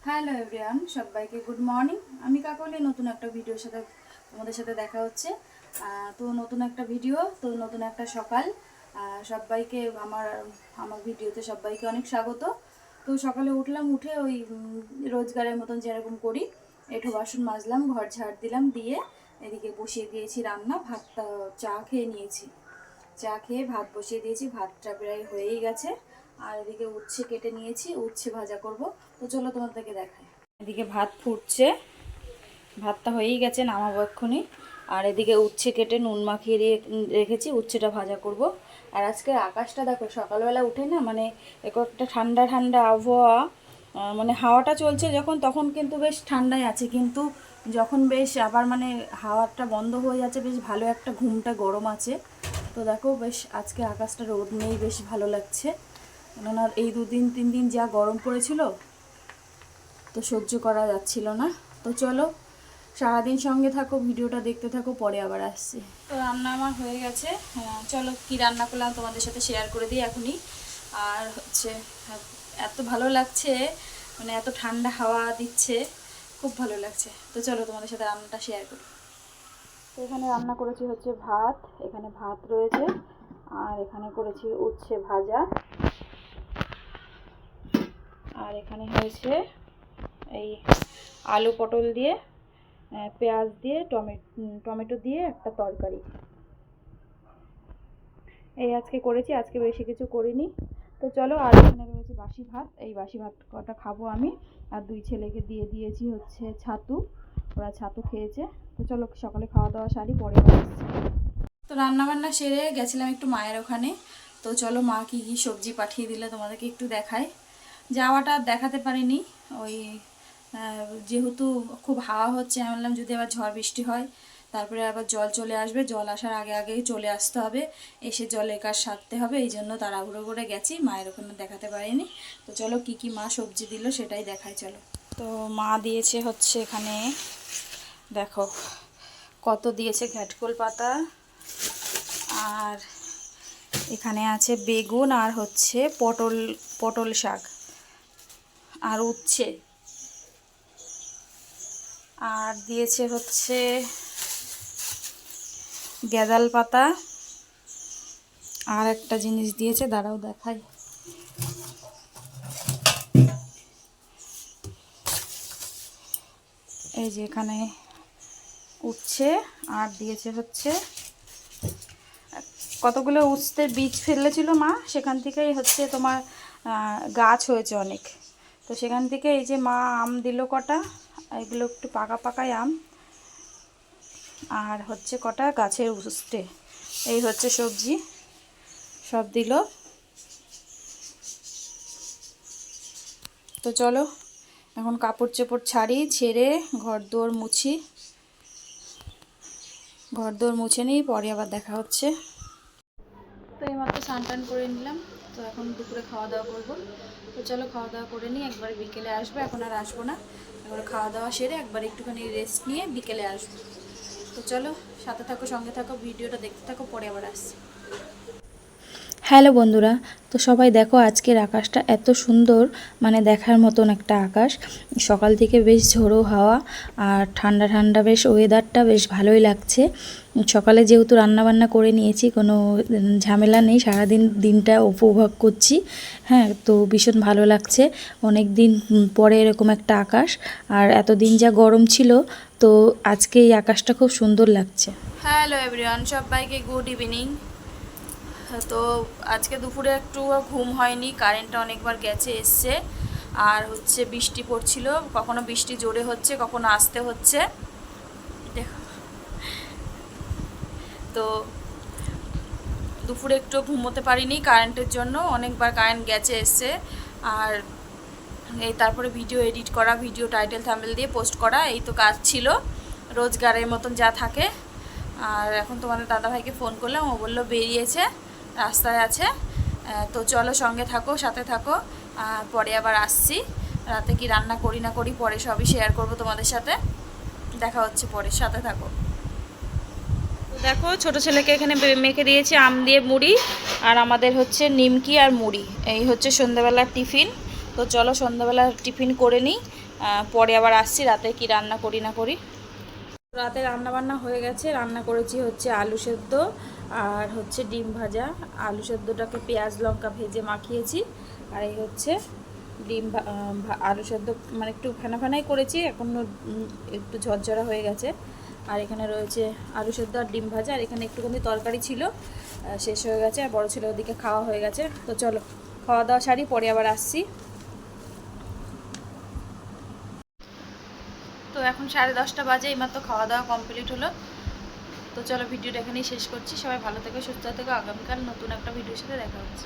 Hello everyone, সবাইকে good morning. আমি কাকলি, নতুন একটা ভিডিওর সাথে তোমাদের সাথে দেখা হচ্ছে। তো নতুন একটা ভিডিও, তো নতুন একটা সকাল। সবাইকে আমার আমার ভিডিওতে সবাইকে অনেক স্বাগত। তো সকালে উঠলাম, উঠে ওই রোজগারের মতন যেরকম করি, এঁঠো বাসন মাজলাম, ঘর ঝাড় দিলাম, দিয়ে এদিকে বসিয়ে দিয়েছি রান্না। ভাতটা চা খেয়ে নিয়েছি, চা খেয়ে ভাত বসিয়ে দিয়েছি। ভাতটা প্রায় হয়েই গেছে। আর এদিকে উচ্ছে কেটে নিয়েছি, উচ্ছে ভাজা করব। তো চলো তোমাদেরকে দেখাই। এদিকে ভাত ফুটছে, ভাতটা হয়েই গেছে, নামাবো এক্ষুনি। আর এদিকে উচ্ছে কেটে নুন মাখিয়ে রেখেছি, উচ্ছেটা ভাজা করব। আর আজকে আকাশটা দেখো, সকালবেলা উঠে না মানে একটা ঠান্ডা ঠান্ডা আবহাওয়া, মানে হাওয়াটা চলছে যখন, তখন কিন্তু বেশ ঠান্ডাই আছে, কিন্তু যখন বেশ আবার মানে হাওয়াটা বন্ধ হয়ে যাচ্ছে, বেশ ভালো একটা ঘুমটা গরম আছে। তো দেখো বেশ আজকে আকাশটা রোদ নেই, বেশ ভালো লাগছে। কেননা এই 2-3 দিন যা গরম পড়েছিল, তো সহ্য করা যাচ্ছিল না। তো চলো সারাদিন সঙ্গে থাকো, ভিডিওটা দেখতে থাকো, পরে আবার আসছি। তো রান্না আমার হয়ে গেছে। চলো কি রান্না করলাম তোমাদের সাথে শেয়ার করে দিই এখনই। আর হচ্ছে এত ভালো লাগছে, মানে এত ঠান্ডা হাওয়া দিচ্ছে, খুব ভালো লাগছে। তো চলো তোমাদের সাথে রান্নাটা শেয়ার করি। তো এখানে রান্না করেছি হচ্ছে ভাত, এখানে ভাত রয়েছে, আর এখানে করেছি উচ্ছে ভাজা, আর এখানে হয়েছে এই আলু পটল দিয়ে, পেঁয়াজ দিয়ে, টমেটো দিয়ে একটা তরকারি। এই আজকে করেছি, আজকে বেশি কিছু করিনি। তো চলো, আর এখানে রয়েছে বাসি ভাত, এই বাসি ভাত কটা খাবো আমি। আর 2 ছেলেকে দিয়ে দিয়েছি হচ্ছে ছাতু, ওরা ছাতু খেয়েছে। তো চলো সকালে খাওয়া দাওয়া সারি, পরে আসছি। তো রান্নাবান্না সেরে গেছিলাম একটু মায়ের ওখানে। তো চলো মা কী কী সবজি পাঠিয়ে দিলে তোমাদেরকে একটু দেখায়। যাওয়াটা দেখাতে পারিনি, ওই যেহেতু খুব হাওয়া হচ্ছে, আমি বললাম যদি আবার ঝড় বৃষ্টি হয়, তারপরে আবার জল চলে আসবে, জল আসার আগে আগেই চলে আসতে হবে, এসে জলের কাজ সারতে হবে, এই জন্য তাড়াহুড়ো করে গেছি, মায়ের ওখানে দেখাতে পারিনি। তো চলো কি কি মা সবজি দিল সেটাই দেখাই চলো। তো মা দিয়েছে হচ্ছে এখানে দেখো কত দিয়েছে, ঘাটকোল পাতা, আর এখানে আছে বেগুন, আর হচ্ছে পটল শাক, আর উচ্ছে, আর দিয়েছে হচ্ছে গ্যাদাল পাতা, আর একটা জিনিস দিয়েছে, দাঁড়াও দেখাই। এই যে এখানে উচ্ছে, আর দিয়েছে হচ্ছে কতগুলো উচ্ছের বীজ ফেলেছিল মা, সেখান থেকেই হচ্ছে তোমার গাছ হয়েছে অনেক। তো সেখান থেকে এই যে মা আম দিল কটা, এগুলো একটু পাকা পাকাই আম, আর হচ্ছে কটা গাছের উচ্ছে। এই হচ্ছে সবজি সব দিল। তো চলো এখন কাপড় চোপড় ছাড়ি, ছেড়ে ঘর দোর মুছে নিই, পরে আবার দেখা হচ্ছে। তো এইমাত্র স্নান টান করে নিলাম, তো এখন দুপুরে খাওয়া দাওয়া করবো। তো চলো খাওয়া দাওয়া করে নিই, একবার বিকেলে আসবো, এখন আর আসবো না, একবার খাওয়া দাওয়া সেরে একবার একটুখানি রেস্ট নিয়ে বিকেলে আসবো। তো চলো সাথে থাকো, সঙ্গে থাকো, ভিডিওটা দেখতে থাকো, পরে আবার আসছি। হ্যালো বন্ধুরা, তো সবাই দেখো আজকের আকাশটা এত সুন্দর, মানে দেখার মতন একটা আকাশ। সকাল থেকে বেশ ঝোড়ো হাওয়া, আর ঠান্ডা ঠান্ডা বেশ ওয়েদারটা বেশ ভালোই লাগছে। সকালে যেহেতু রান্নাবান্না করে নিয়েছি, কোনো ঝামেলা নেই, সারাদিন দিনটা উপভোগ করছি। হ্যাঁ, তো ভীষণ ভালো লাগছে, অনেক দিন পরে এরকম একটা আকাশ। আর এতদিন যা গরম ছিল, তো আজকে এই আকাশটা খুব সুন্দর লাগছে। হ্যালো এভরিওয়ান, সবাইকে গুড ইভিনিং। তো আজকে দুপুরে একটু ঘুম হয়নি, কারেন্টটা অনেকবার গেছে এসছে, আর হচ্ছে বৃষ্টি পড়ছিল, কখনো বৃষ্টি জোরে হচ্ছে, কখনো আসতে হচ্ছে। তো দুপুরে একটু ঘুমোতে পারিনি কারেন্টের জন্য, অনেকবার কারেন্ট গেছে এসছে। আর এই তারপরে ভিডিও এডিট করা, ভিডিও টাইটেল থাম্বনেল দিয়ে পোস্ট করা, এই তো কাজ ছিল রোজগারের মতন যা থাকে। আর এখন তোমাদের দাদাভাইকে ফোন করলাম, ও বললো বেরিয়েছে, রাস্তায় আছে। তো চলো সঙ্গে থাকো, সাথে থাকো, পরে আবার আসছি। রাতে কি রান্না করি না করি পরে সবই শেয়ার করব তোমাদের সাথে, দেখা হচ্ছে পরে, সাথে থাকো। দেখো ছোট ছেলেকে এখানে মেখে দিয়েছি আম দিয়ে মুড়ি, আর আমাদের হচ্ছে নিমকি আর মুড়ি, এই হচ্ছে সন্ধ্যাবেলার টিফিন। তো চলো সন্ধ্যাবেলার টিফিন করে নিই, পরে আবার আসছি রাতে কি রান্না করি না করি। রাতে রান্না বান্না হয়ে গেছে। রান্না করেছি হচ্ছে আলু সেদ্ধ আর হচ্ছে ডিম ভাজা। আলু সেদ্ধটাকে পেঁয়াজ লঙ্কা ভেজে মাখিয়েছি, আর এই হচ্ছে ডিম আলু সেদ্ধ মানে একটু ফেনা ফেনাই করেছি, এখনও একটু ঝরঝরা হয়ে গেছে। আর এখানে রয়েছে আলু সেদ্ধ আর ডিম ভাজা, আর এখানে একটুখানি তরকারি ছিল, শেষ হয়ে গেছে, আর বড়ো ছেলে ওদিকে খাওয়া হয়ে গেছে। তো চলো খাওয়া দাওয়া সারি, পরে আবার আসছি। তো এখন 10:30 বাজে, এইমাত্র খাওয়া দাওয়া কমপ্লিট হলো। তো চলো ভিডিওটা এখানেই শেষ করছি। সবাই ভালো থেকো, সুস্থ থেকো। আগামীকাল নতুন একটা ভিডিওর সাথে দেখা হচ্ছে।